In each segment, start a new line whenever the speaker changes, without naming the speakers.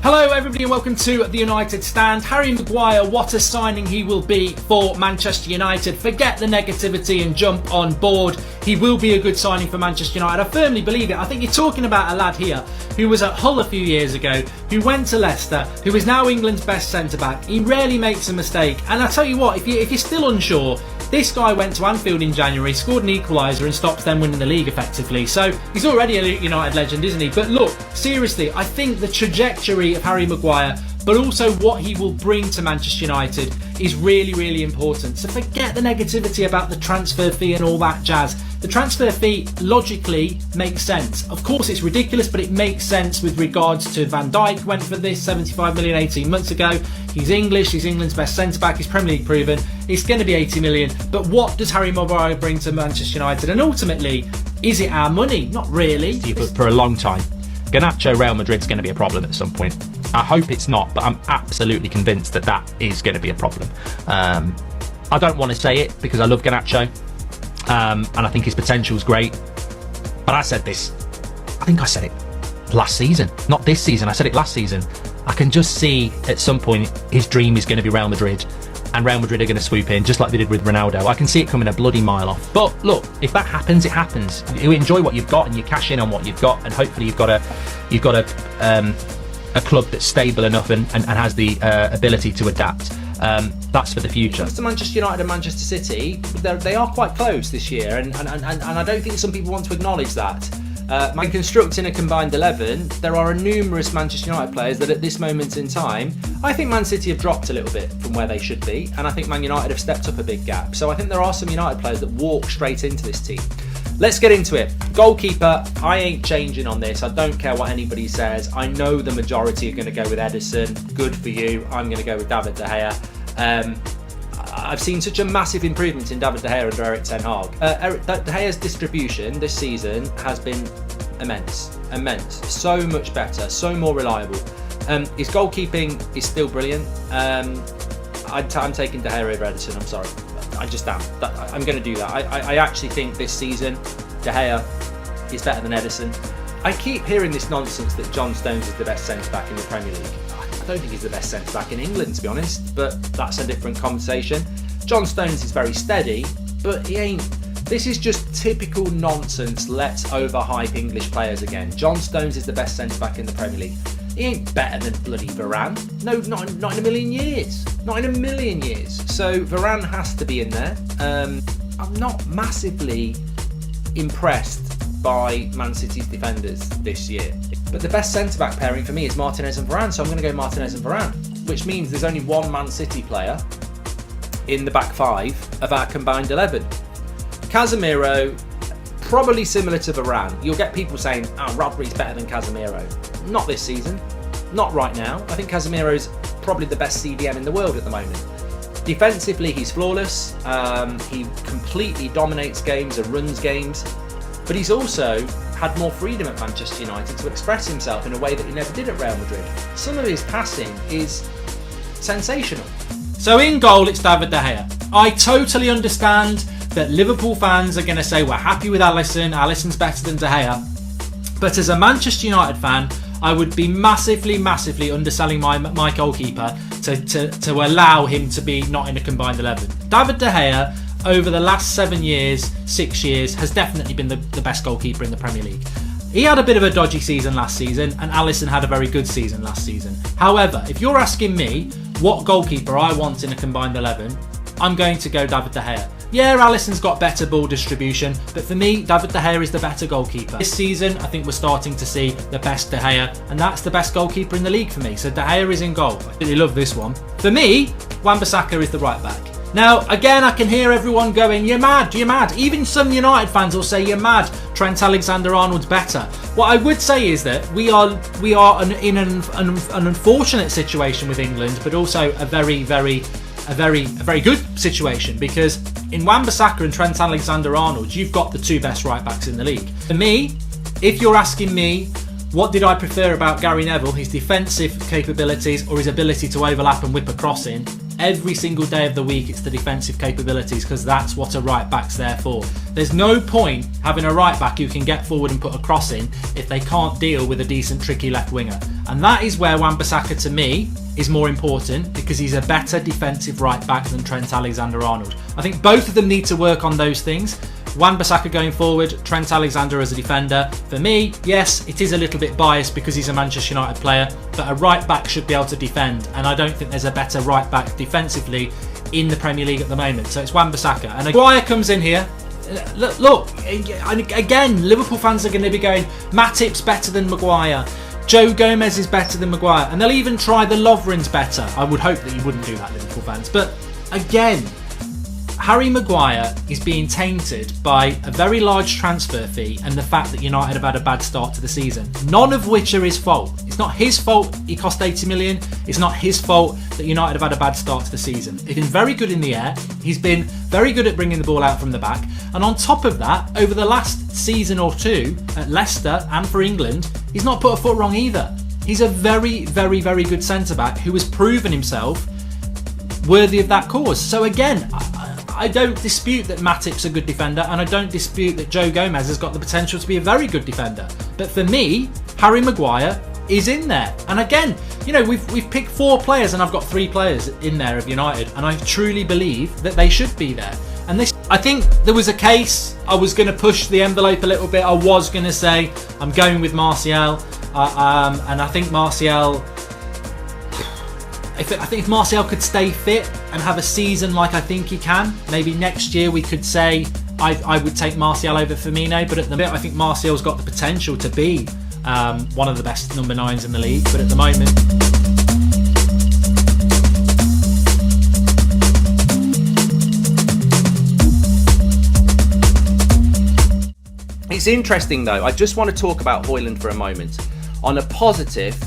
Hello everybody and welcome to the United Stand. Harry Maguire, what a signing he will be for Manchester United. Forget the negativity and jump on board. He will be a good signing for Manchester United. I firmly believe it. I think you're talking about a lad here who was at Hull a few years ago, who went to Leicester, who is now England's best centre-back. He rarely makes a mistake. And I tell you what, if you're still unsure, this guy went to Anfield in January, scored an equaliser and stopped them winning the league effectively. So he's already a United legend, isn't he? But look, seriously, I think the trajectory of Harry Maguire, but also what he will bring to Manchester United is really, really important. So forget the negativity about the transfer fee and all that jazz. The transfer fee logically makes sense. Of course it's ridiculous, but it makes sense with regards to Van Dijk went for this 75 million 18 months ago. He's English, he's England's best centre-back, he's Premier League proven. It's going to be 80 million. But what does Harry Maguire bring to Manchester United? And ultimately, is it our money? Not really.
But for a long time. Garnacho, Real Madrid's going to be a problem at some point. I hope it's not, but I'm absolutely convinced that that is going to be a problem. I don't want to say it because I love Garnacho. And I think his potential is great. But I said this, I think I said it last season, not this season, I said it last season. I can just see at some point his dream is going to be Real Madrid, and Real Madrid are going to swoop in just like they did with Ronaldo. I can see it coming a bloody mile off. But look, if that happens, it happens. You enjoy what you've got and you cash in on what you've got, and hopefully you've got a club that's stable enough and has the ability to adapt. That's for the future.
To Manchester United and Manchester City, they are quite close this year, and I don't think some people want to acknowledge that. When constructing a combined 11, there are numerous Manchester United players that at this moment in time, I think Man City have dropped a little bit from where they should be, and I think Man United have stepped up a big gap. So I think there are some United players that walk straight into this team. Let's get into it. Goalkeeper, I ain't changing on this. I don't care what anybody says. I know the majority are going to go with Edison. Good for you. I'm going to go with David De Gea. I've seen such a massive improvement in David De Gea under Erik ten Hag. De Gea's distribution this season has been immense. So much better, so more reliable. His goalkeeping is still brilliant. I'm taking De Gea over Edison, I'm sorry. I just am. I'm going to do that. I actually think this season De Gea is better than Edison. I keep hearing this nonsense that John Stones is the best centre-back in the Premier League. I don't think he's the best centre-back in England, to be honest, but that's a different conversation. John Stones is very steady, but he ain't. This is just typical nonsense. Let's overhype English players again. John Stones is the best centre-back in the Premier League. He ain't better than bloody Varane. No, not in a million years. Not in a million years. So Varane has to be in there. I'm not massively impressed by Man City's defenders this year. But the best centre-back pairing for me is Martinez and Varane, so I'm going to go Martinez and Varane, which means there's only one Man City player in the back five of our combined 11. Casemiro, probably similar to Varane. You'll get people saying, Rodri's better than Casemiro. Not this season. Not right now. I think Casemiro's probably the best CDM in the world at the moment. Defensively, he's flawless. He completely dominates games and runs games. But he's also had more freedom at Manchester United to express himself in a way that he never did at Real Madrid. Some of his passing is sensational.
So in goal, it's David De Gea. I totally understand that Liverpool fans are going to say we're happy with Alisson. Alisson's better than De Gea. But as a Manchester United fan, I would be massively underselling my goalkeeper to allow him to be not in a combined 11. David De Gea, over the last 6 years, has definitely been the best goalkeeper in the Premier League. He had a bit of a dodgy season last season, and Alisson had a very good season last season. However, if you're asking me what goalkeeper I want in a combined 11, I'm going to go David De Gea. Yeah, Alisson's got better ball distribution, but for me, David De Gea is the better goalkeeper. This season, I think we're starting to see the best De Gea, and that's the best goalkeeper in the league for me. So De Gea is in goal. I really love this one. For me, Wan-Bissaka is the right back. Now, again, I can hear everyone going, you're mad. Even some United fans will say, you're mad, Trent Alexander-Arnold's better. What I would say is that we are in an unfortunate situation with England, but also a very good situation, because in Wan-Bissaka and Trent Alexander-Arnold, you've got the two best right backs in the league. For me, if you're asking me, what did I prefer about Gary Neville, his defensive capabilities or his ability to overlap and whip a cross in? every single day of the week it's the defensive capabilities, because that's what a right back's there for. There's no point having a right back who can get forward and put a cross in if they can't deal with a decent tricky left winger. And that is where Wan-Bissaka to me is more important, because he's a better defensive right back than Trent Alexander-Arnold. I think both of them need to work on those things. Wan-Bissaka going forward, Trent Alexander as a defender. For me, yes, it is a little bit biased because he's a Manchester United player, but a right back should be able to defend, and I don't think there's a better right back defensively in the Premier League at the moment. So it's Wan-Bissaka. And Maguire comes in here. Look, again, Liverpool fans are going to be going, Matip's better than Maguire, Joe Gomez is better than Maguire, and they'll even try the Lovren's better. I would hope that you wouldn't do that, Liverpool fans. But again, Harry Maguire is being tainted by a very large transfer fee and the fact that United have had a bad start to the season. None of which are his fault. It's not his fault he cost 80 million. It's not his fault that United have had a bad start to the season. He's been very good in the air. He's been very good at bringing the ball out from the back. And on top of that, over the last season or two at Leicester and for England, he's not put a foot wrong either. He's a very, very, very good centre-back who has proven himself worthy of that cause. So again, I don't dispute that Matip's a good defender, and I don't dispute that Joe Gomez has got the potential to be a very good defender. But for me, Harry Maguire is in there. And again, you know, we've picked 4 players, and I've got 3 players in there of United, and I truly believe that they should be there. And this, I think there was a case I was going to push the envelope a little bit. I was going to say I'm going with Martial, and I think Martial. I think if Martial could stay fit and have a season like I think he can, maybe next year we could say I would take Martial over Firmino. But at the minute, I think Martial's got the potential to be one of the best number 9s in the league. But at the moment,
it's interesting though. I just want to talk about Hojlund for a moment. On a positive,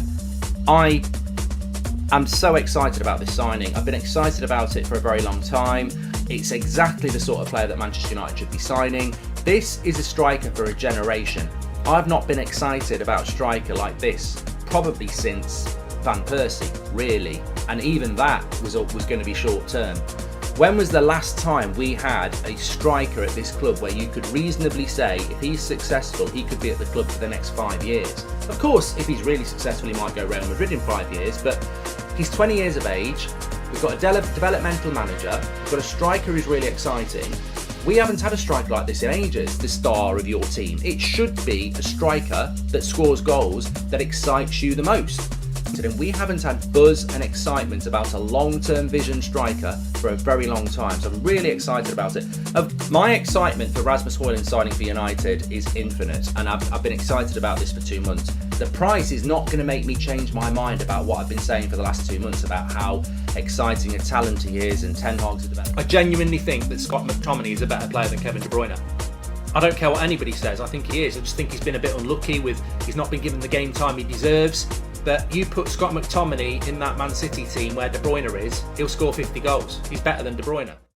I'm so excited about this signing. I've been excited about it for a very long time. It's exactly the sort of player that Manchester United should be signing. This is a striker for a generation. I've not been excited about a striker like this probably since Van Persie, really. And even that was going to be short term. When was the last time we had a striker at this club where you could reasonably say if he's successful, he could be at the club for the next 5 years? Of course, if he's really successful, he might go Real Madrid in 5 years, but he's 20 years of age. We've got a developmental manager. We've got a striker who's really exciting. We haven't had a striker like this in ages, the star of your team. It should be a striker that scores goals that excites you the most. And we haven't had buzz and excitement about a long-term vision striker for a very long time, so I'm really excited about it. My excitement for Rasmus Hojlund signing for United is infinite, and I've been excited about this for 2 months. The price is not going to make me change my mind about what I've been saying for the last 2 months about how exciting a talent he is and Ten Hag's a developer. I genuinely think that Scott McTominay is a better player than Kevin De Bruyne. I don't care what anybody says, I think he is. I just think he's been a bit unlucky he's not been given the game time he deserves. But you put Scott McTominay in that Man City team where De Bruyne is, he'll score 50 goals. He's better than De Bruyne.